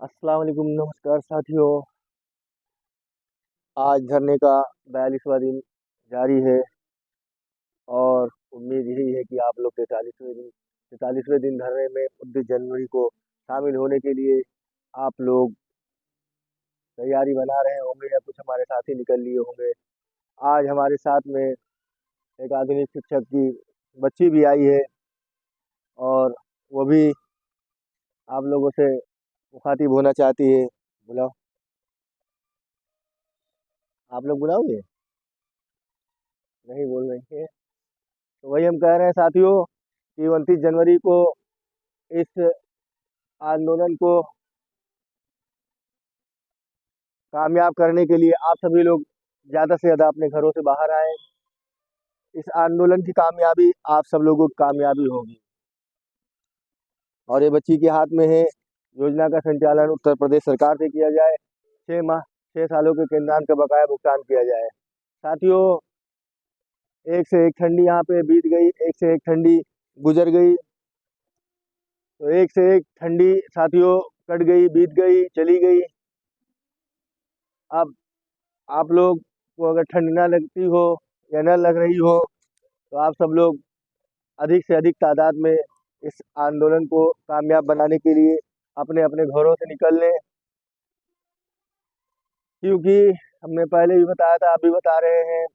अस्सलाम वालेकुम, नमस्कार साथियों। आज धरने का 42वां दिन जारी है और उम्मीद यही है कि आप लोग 43वें दिन धरने में 29 जनवरी को शामिल होने के लिए आप लोग तैयारी बना रहे होंगे या कुछ हमारे साथी निकल लिए होंगे। आज हमारे साथ में एक आधुनिक शिक्षक की बच्ची भी आई है और वो भी आप लोगों से मुखातिब होना चाहती है। बुलाओ, आप लोग बुलाओगे? नहीं बोल रहे हैं। तो वही हम कह रहे हैं साथियों कि 29 जनवरी को इस आंदोलन को कामयाब करने के लिए आप सभी लोग ज़्यादा से ज़्यादा अपने घरों से बाहर आए। इस आंदोलन की कामयाबी आप सब लोगों की कामयाबी होगी। और ये बच्ची के हाथ में है, योजना का संचालन उत्तर प्रदेश सरकार से किया जाए, 6 सालों के केंद्रांत का बकाया भुगतान किया जाए। साथियों, एक से एक ठंडी यहाँ पे बीत गई, एक से एक ठंडी गुजर गई, तो एक से एक ठंडी साथियों कट गई, बीत गई, चली गई। अब आप लोग को अगर ठंड ना लगती हो या न लग रही हो तो आप सब लोग अधिक से अधिक तादाद में इस आंदोलन को कामयाब बनाने के लिए अपने अपने घरों से निकल लें, क्योंकि हमने पहले भी बताया था, आप भी बता रहे हैं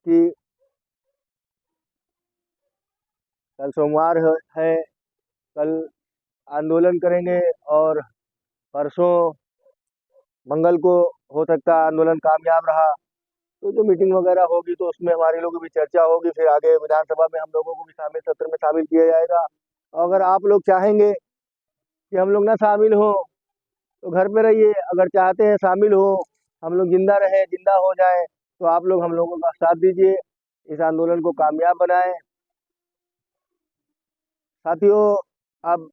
कि कल सोमवार है, कल आंदोलन करेंगे और परसों मंगल को हो सकता है आंदोलन कामयाब रहा तो जो मीटिंग वगैरह होगी तो उसमें हमारे लोगों की भी चर्चा होगी, फिर आगे विधानसभा में हम लोगों को भी सत्र में शामिल किया जाएगा। अगर आप लोग चाहेंगे कि हम लोग ना शामिल हो तो घर पे रहिए, अगर चाहते हैं शामिल हो, हम लोग जिंदा रहें, जिंदा हो जाएं, तो आप लोग हम लोगों का साथ दीजिए, इस आंदोलन को कामयाब बनाएं। साथियों, अब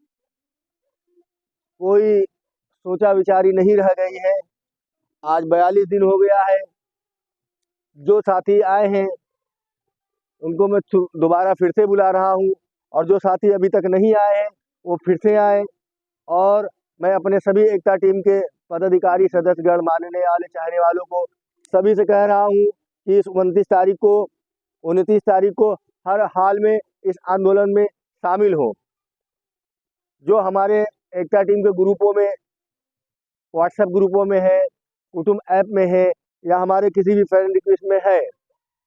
कोई सोचा विचारी नहीं रह गई है। आज 42 दिन हो गया है। जो साथी आए हैं उनको मैं दोबारा फिर से बुला रहा हूँ, और जो साथी अभी तक नहीं आए हैं वो फिर से आए। और मैं अपने सभी एकता टीम के पदाधिकारी, सदस्यगण, मानने वाले, चाहने वालों को सभी से कह रहा हूँ कि इस 29 तारीख को हर हाल में इस आंदोलन में शामिल हो। जो हमारे एकता टीम के ग्रुपों में, व्हाट्सएप ग्रुपों में है, कुटुंब ऐप में है, या हमारे किसी भी फ्रेंड रिक्वेस्ट में है,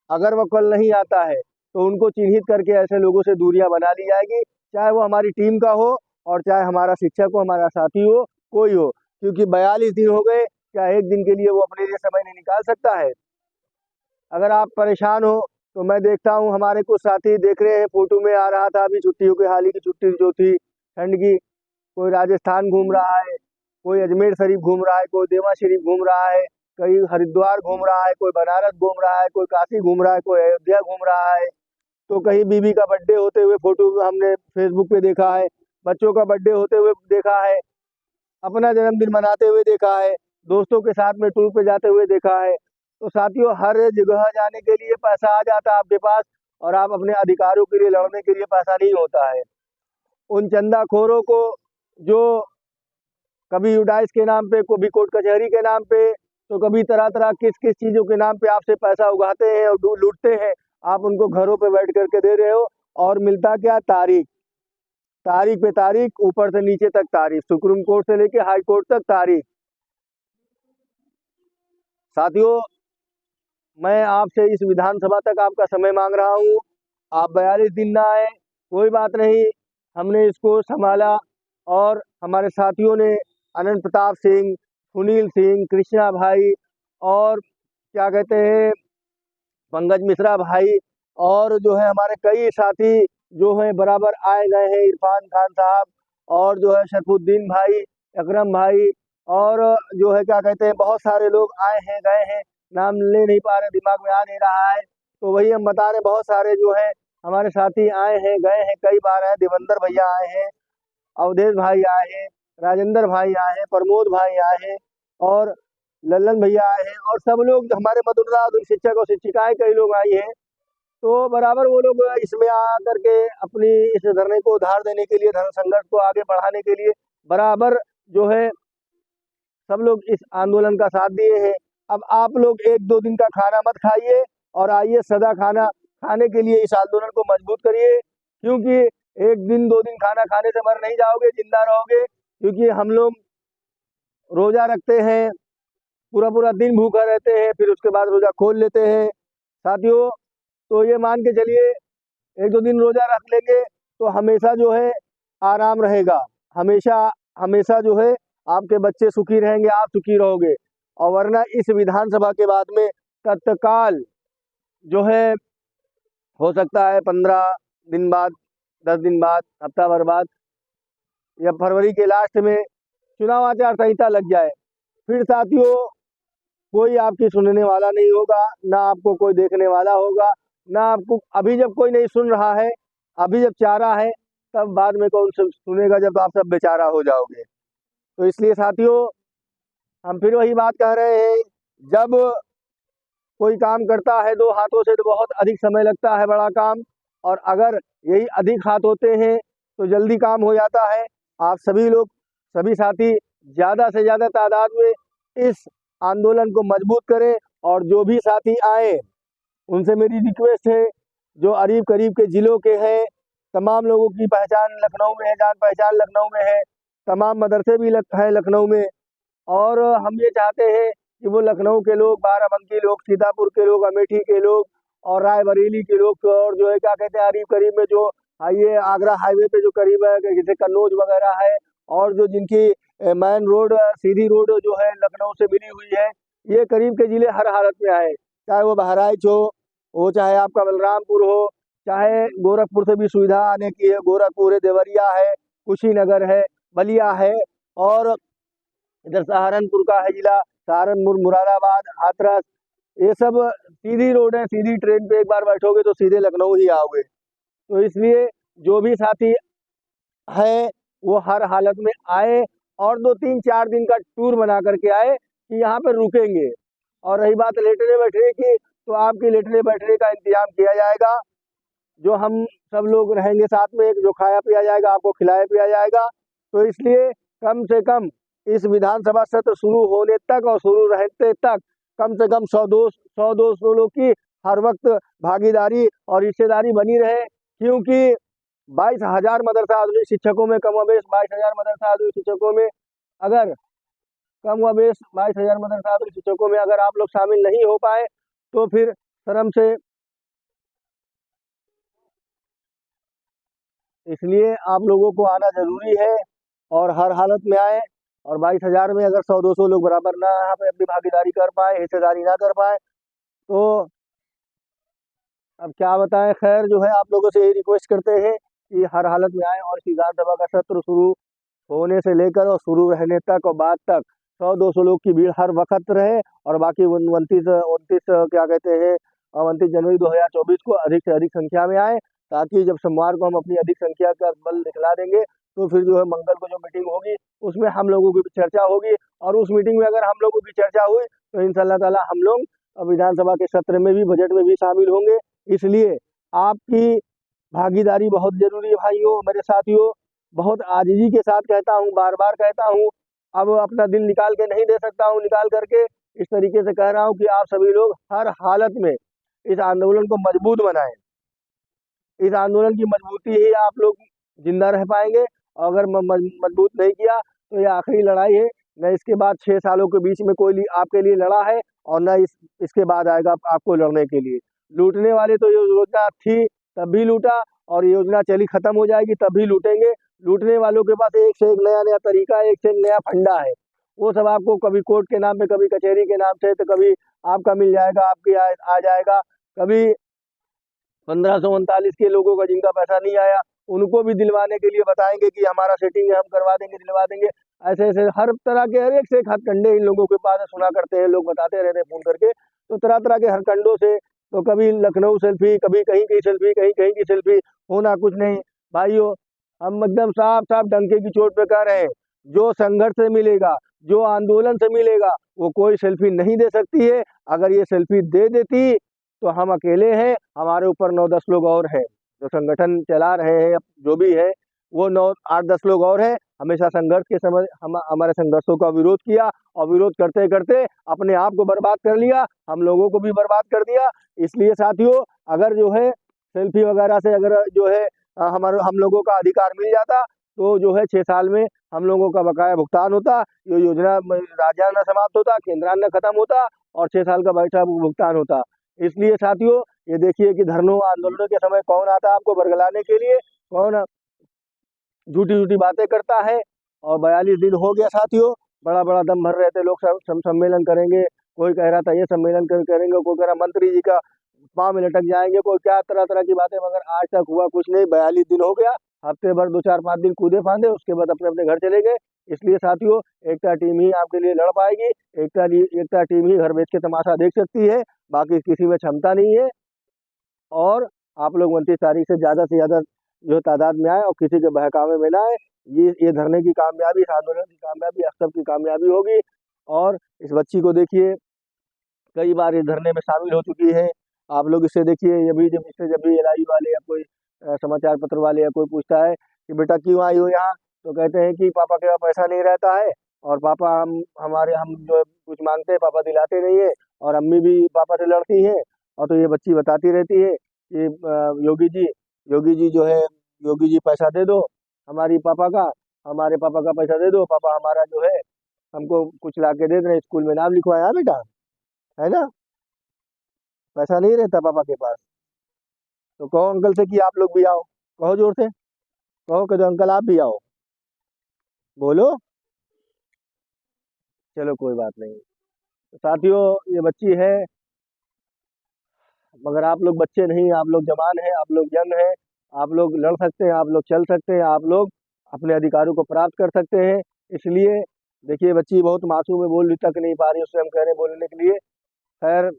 अगर वो कल नहीं आता है तो उनको चिन्हित करके ऐसे लोगों से दूरियां बना ली जाएगी, चाहे वो हमारी टीम का हो और चाहे हमारा शिक्षक हो, हमारा साथी हो, कोई हो, क्योंकि 42 दिन हो गए, क्या एक दिन के लिए वो अपने लिए समय नहीं निकाल सकता है? अगर आप परेशान हो तो मैं देखता हूँ हमारे कुछ साथी, देख रहे हैं फोटो में आ रहा था अभी छुट्टियों की, हाल ही की छुट्टी जो थी ठंड की, कोई राजस्थान घूम रहा है, कोई अजमेर शरीफ घूम रहा है, कोई देवा शरीफ घूम रहा है, कोई हरिद्वार घूम रहा है, कोई बनारस घूम रहा है, कोई काशी घूम रहा है, कोई अयोध्या घूम रहा है, तो कहीं बीबी का बर्थडे होते हुए फोटो हमने फेसबुक पे देखा है, बच्चों का बर्थडे होते हुए देखा है, अपना जन्मदिन मनाते हुए देखा है, दोस्तों के साथ में टूर पे जाते हुए देखा है। तो साथियों, हर जगह जाने के लिए पैसा आ जाता है आपके पास, और आप अपने अधिकारों के लिए लड़ने के लिए पैसा नहीं होता है। उन चंदाखोरों को जो कभी यूडाइस के नाम पे, कभी कोर्ट कचहरी के नाम पे, तो कभी तरह तरह किस किस चीज़ों के नाम पे आपसे पैसा उगाते हैं और लूटते हैं, आप उनको घरों पे बैठ करके दे रहे हो, और मिलता क्या? तारीख, तारीख पे तारीख, ऊपर से नीचे तक तारीख, सुप्रीम कोर्ट से लेके हाई कोर्ट तक तारीख। साथियों, मैं आपसे इस विधानसभा तक आपका समय मांग रहा हूँ। आप 42 दिन ना आए, कोई बात नहीं, हमने इसको संभाला, और हमारे साथियों ने, अनंत प्रताप सिंह, सुनील सिंह, कृष्णा भाई, और क्या कहते हैं, पंकज मिश्रा भाई, और जो है हमारे कई साथी जो हैं बराबर आए गए हैं, इरफान खान साहब, और जो है शरफुद्दीन भाई, अकरम भाई, और जो है क्या कहते हैं, बहुत सारे लोग आए हैं, गए हैं, नाम ले नहीं पा रहे, दिमाग में आ नहीं रहा है, तो वही हम बता रहे, बहुत सारे जो है हमारे साथी आए हैं, गए हैं, कई बार आए, देवेंद्र भैया आए हैं, अवधेश भाई आए हैं, राजेंद्र भाई आए हैं, प्रमोद भाई आए हैं, और लल्लन भैया आए हैं, और सब लोग हमारे मधुरदार शिक्षक और शिक्षिकाएं कई लोग आई हैं। तो बराबर वो लोग इसमें आ करके अपनी इस धरने को उधार देने के लिए, धर्म संघर्ष को आगे बढ़ाने के लिए बराबर जो है सब लोग इस आंदोलन का साथ दिए हैं। अब आप लोग 1-2 दिन का खाना मत खाइए और आइए सदा खाना खाने के लिए इस आंदोलन को मजबूत करिए, क्योंकि 1 दिन 2 दिन खाना खाने से मर नहीं जाओगे, जिंदा रहोगे। क्योंकि हम लोग रोजा रखते हैं, पूरा पूरा दिन भूखा रहते हैं, फिर उसके बाद रोजा खोल लेते हैं साथियों। तो ये मान के चलिए 1-2 दिन रोजा रख लेंगे तो हमेशा जो है आराम रहेगा, हमेशा हमेशा जो है आपके बच्चे सुखी रहेंगे, आप सुखी रहोगे। और वरना इस विधानसभा के बाद में तत्काल जो है हो सकता है 15 दिन बाद, 10 दिन बाद, हफ्ता भर बाद या फरवरी के लास्ट में चुनाव आचार संहिता लग जाए। फिर साथियों कोई आपकी सुनने वाला नहीं होगा, ना आपको कोई देखने वाला होगा, ना आपको। अभी जब कोई नहीं सुन रहा है, अभी जब चारा है, तब बाद में कौन सुनेगा जब आप सब बेचारा हो जाओगे। तो इसलिए साथियों हम फिर वही बात कह रहे हैं, जब कोई काम करता है 2 हाथों से तो बहुत अधिक समय लगता है बड़ा काम, और अगर यही अधिक हाथ होते हैं तो जल्दी काम हो जाता है। आप सभी लोग, सभी साथी ज़्यादा से ज़्यादा तादाद में इस आंदोलन को मजबूत करें। और जो भी साथी आए उनसे मेरी रिक्वेस्ट है, जो करीब करीब के ज़िलों के हैं, तमाम लोगों की पहचान लखनऊ में है, जान पहचान लखनऊ में है, तमाम मदरसे भी हैं लखनऊ में। और हम ये चाहते हैं कि वो लखनऊ के लोग, बाराबंकी लोग, सीतापुर के लोग, अमेठी के लोग और रायबरेली के लोग, और जो है क्या कहते हैं करीब करीब में जो ये आगरा हाईवे पे जो करीब है, जैसे कन्नौज वगैरह है, और जो जिनकी मेन रोड सीधी रोड जो है लखनऊ से मिली हुई है, ये करीब के ज़िले हर हालत में आए, चाहे वो बहराइच हो, वो चाहे आपका बलरामपुर हो, चाहे गोरखपुर से भी सुविधा आने की है, गोरखपुर है, देवरिया है, कुशीनगर है, बलिया है, और इधर सहारनपुर का है जिला, सहारनपुर, मुरादाबाद, हाथरस, ये सब सीधी रोड है, सीधी ट्रेन पे एक बार बैठोगे तो सीधे लखनऊ ही आओगे। तो इसलिए जो भी साथी है वो हर हालत में आए और 2-3-4 दिन का टूर बना करके आए कि यहाँ पर रुकेंगे। और रही बात लेटने बैठने की, तो आपके लेटने बैठने का इंतजाम किया जाएगा, जो हम सब लोग रहेंगे साथ में, जो खाया पिया जाएगा, आपको खिलाया पिया जाएगा। तो इसलिए कम से कम इस विधानसभा सत्र शुरू होने तक और शुरू रहते तक कम से कम 100-200 लोग की हर वक्त भागीदारी और हिस्सेदारी बनी रहे, क्योंकि 22,000 मदरसा आधुनिक शिक्षकों में कमोबेश 22,000 मदरसा आधुनिक शिक्षकों में अगर कमोबेश 22,000 मदरसा आधुनिक शिक्षकों में अगर आप लोग शामिल नहीं हो पाए तो फिर शर्म से। इसलिए आप लोगों को आना जरूरी है और हर हालत में आए। और 22,000 में अगर 100-200 लोग बराबर ना यहाँ पे अपनी भागीदारी कर पाए, हिस्सेदारी ना कर पाए, तो अब क्या बताएं। खैर जो है आप लोगों से यही रिक्वेस्ट करते हैं कि हर हालत में आए और विधानसभा का सत्र शुरू होने से लेकर और शुरू रहने तक और बाद तक 100-200 लोग की भीड़ हर वक्त रहे। और बाकी 29 क्या कहते हैं 29 जनवरी 2024 को अधिक से अधिक संख्या में आए, ताकि जब सोमवार को हम अपनी अधिक संख्या का बल दिखला देंगे तो फिर जो है मंगल को जो मीटिंग होगी उसमें हम लोगों की भी चर्चा होगी। और उस मीटिंग में अगर हम लोगों की चर्चा हुई तो इंशाअल्लाह ताला हम लोग विधानसभा के सत्र में भी, बजट में भी शामिल होंगे। इसलिए आपकी भागीदारी बहुत जरूरी है भाइयों, मेरे साथियों। बहुत आजिजी के साथ कहता हूँ, बार बार कहता हूँ, अब अपना दिल निकाल के नहीं दे सकता हूँ, निकाल करके इस तरीके से कह रहा हूँ कि आप सभी लोग हर हालत में इस आंदोलन को मजबूत बनाएं। इस आंदोलन की मजबूती ही आप लोग जिंदा रह पाएंगे। और अगर मजबूत नहीं किया तो ये आखिरी लड़ाई है, न इसके बाद 6 सालों के बीच में कोई आपके लिए लड़ा है और न इसके बाद आएगा आपको लड़ने के लिए। लूटने वाले तो ये योजना थी तब भी लूटा, और योजना चली खत्म हो जाएगी तब भी लूटेंगे। लूटने वालों के पास एक से एक नया नया तरीका है, एक से एक नया फंडा है। वो सब आपको कभी कोर्ट के नाम पे, कभी कचहरी के नाम से, तो कभी आपका मिल जाएगा, आपकी आ जाएगा। कभी 1539 के लोगों का जिनका पैसा नहीं आया उनको भी दिलवाने के लिए बताएंगे कि हमारा सेटिंग है, हम करवा देंगे, दिलवा देंगे। ऐसे ऐसे हर तरह के, हर एक से एक हथकंडे इन लोगों के पास सुना करते हैं, लोग बताते रहते हैं फोन करके। तो तरह तरह के हथकंडों से, तो कभी लखनऊ सेल्फी, कभी कहीं की सेल्फी, कहीं कहीं की सेल्फी, होना कुछ नहीं भाइयों। हम एकदम साफ साफ डंके की चोट पे कह रहे हैं, जो संघर्ष से मिलेगा, जो आंदोलन से मिलेगा, वो कोई सेल्फी नहीं दे सकती है। अगर ये सेल्फी दे देती तो हम अकेले हैं, हमारे ऊपर 9-10 लोग और हैं जो संगठन चला रहे हैं, जो भी है वो 9-8-10 लोग और हैं, हमेशा संघर्ष के समय हम हमारे संघर्षों का विरोध किया और विरोध करते करते अपने आप को बर्बाद कर लिया, हम लोगों को भी बर्बाद कर दिया। इसलिए साथियों, अगर जो है सेल्फी वगैरह से अगर जो है हम लोगों का अधिकार मिल जाता तो जो है 6 साल में हम लोगों का बकाया भुगतान होता, ये योजना राज्यान्न समाप्त होता, केंद्रान्न खत्म होता और 6 साल का बैठा भुगतान होता। इसलिए साथियों, ये देखिए कि धरनों आंदोलनों के समय कौन आता है आपको बरगलाने के लिए, कौन झूठी झूठी बातें करता है। और 42 दिन हो गया साथियों, बड़ा बड़ा दम भर रहे थे लोग, सम्मेलन करेंगे, कोई कह रहा था ये सम्मेलन करेंगे, कोई कह रहा मंत्री जी का पाँव में लटक जाएंगे, कोई क्या तरह तरह की बातें, मगर आज तक हुआ कुछ नहीं। 42 दिन हो गया, हफ्ते भर 2 4 5 दिन कूदे फांदे, उसके बाद अपने अपने घर चले गए। इसलिए साथियों, एकता टीम ही आपके लिए लड़ पाएगी, एकता टीम ही घर बैठ के तमाशा देख सकती है, बाकी किसी में क्षमता नहीं है। और आप लोग 29 तारीख से ज़्यादा जो तादाद में आए और किसी के बहकावे में ना आए। ये धरने की कामयाबी, इस आंदोलन की कामयाबी, आप सबकी कामयाबी होगी। और इस बच्ची को देखिए, कई बार इस धरने में शामिल हो चुकी है। आप लोग इसे देखिए, जब भी एलआई वाले या कोई समाचार पत्र वाले या कोई पूछता है कि बेटा क्यों आई हो यहाँ, तो कहते हैं कि पापा के पास पैसा नहीं रहता है और पापा हम जो कुछ मांगते हैं पापा दिलाते नहीं है, और अम्मी भी पापा से लड़ती हैं। और तो ये बच्ची बताती रहती है कि योगी जी जो है, योगी जी पैसा दे दो हमारे पापा का पैसा दे दो, पापा हमारा जो है हमको कुछ ला के दे देना, स्कूल में नाम लिखवाया बेटा, है ना। पैसा नहीं रहता पापा के पास, तो कहो अंकल से कि आप लोग भी आओ, कहो जोर से, कहो कि तो अंकल आप भी आओ, बोलो। चलो कोई बात नहीं। तो साथियों, ये बच्ची है, मगर आप लोग बच्चे नहीं, आप लोग जवान हैं, आप लोग यंग हैं, आप लोग लड़ सकते हैं, आप लोग चल सकते हैं, आप लोग अपने अधिकारों को प्राप्त कर सकते हैं। इसलिए देखिए, बच्ची बहुत मासूम है, बोल तक नहीं पा रही, उससे हम कह रहे हैं बोलने के लिए। खैर,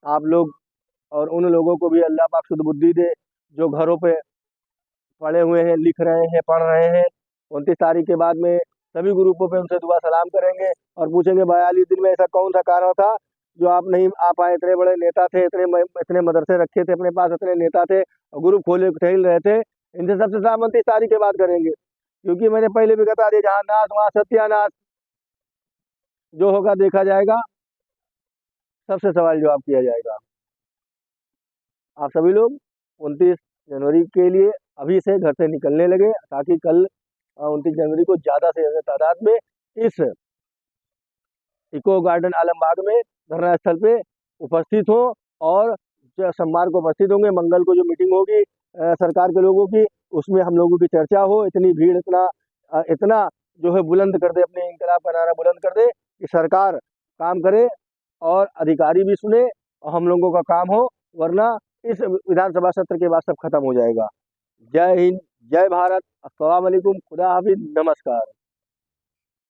आप लोग और उन लोगों को भी अल्लाह पाक शुद्ध बुद्धि दे जो घरों पे पढ़े हुए हैं, लिख रहे हैं, पढ़ रहे हैं। 29 तारीख के बाद में सभी ग्रुपों पे उनसे दुआ सलाम करेंगे और पूछेंगे 42 दिन में ऐसा कौन सा कारण था जो आप नहीं आ पाए। इतने बड़े नेता थे, इतने मदरसे रखे थे अपने पास, इतने नेता थे और ग्रुप खोले टहल रहे थे। इनसे सबसे साफ 29 तारीख के बाद करेंगे, क्योंकि मैंने पहले भी बता दिया, जहाँ नाश वहाँ सत्यानाश, जो होगा देखा जाएगा, सबसे सवाल जवाब किया जाएगा। आप सभी लोग 29 जनवरी के लिए अभी से घर से निकलने लगे, ताकि कल 29 जनवरी को ज़्यादा से ज़्यादा तादाद में इस इको गार्डन आलमबाग में धरना स्थल पे उपस्थित हो। और जो सोमवार को उपस्थित होंगे, मंगल को जो मीटिंग होगी सरकार के लोगों की, उसमें हम लोगों की चर्चा हो। इतनी भीड़, इतना जो है बुलंद कर दे, अपने इंकलाब का नारा बुलंद कर दे कि सरकार काम करे और अधिकारी भी सुने और हम लोगों का काम हो, वरना इस विधानसभा सत्र के बाद सब खत्म हो जाएगा। जय हिंद, जय भारत, अस्सलाम वालेकुम, खुदा हाफिज, नमस्कार।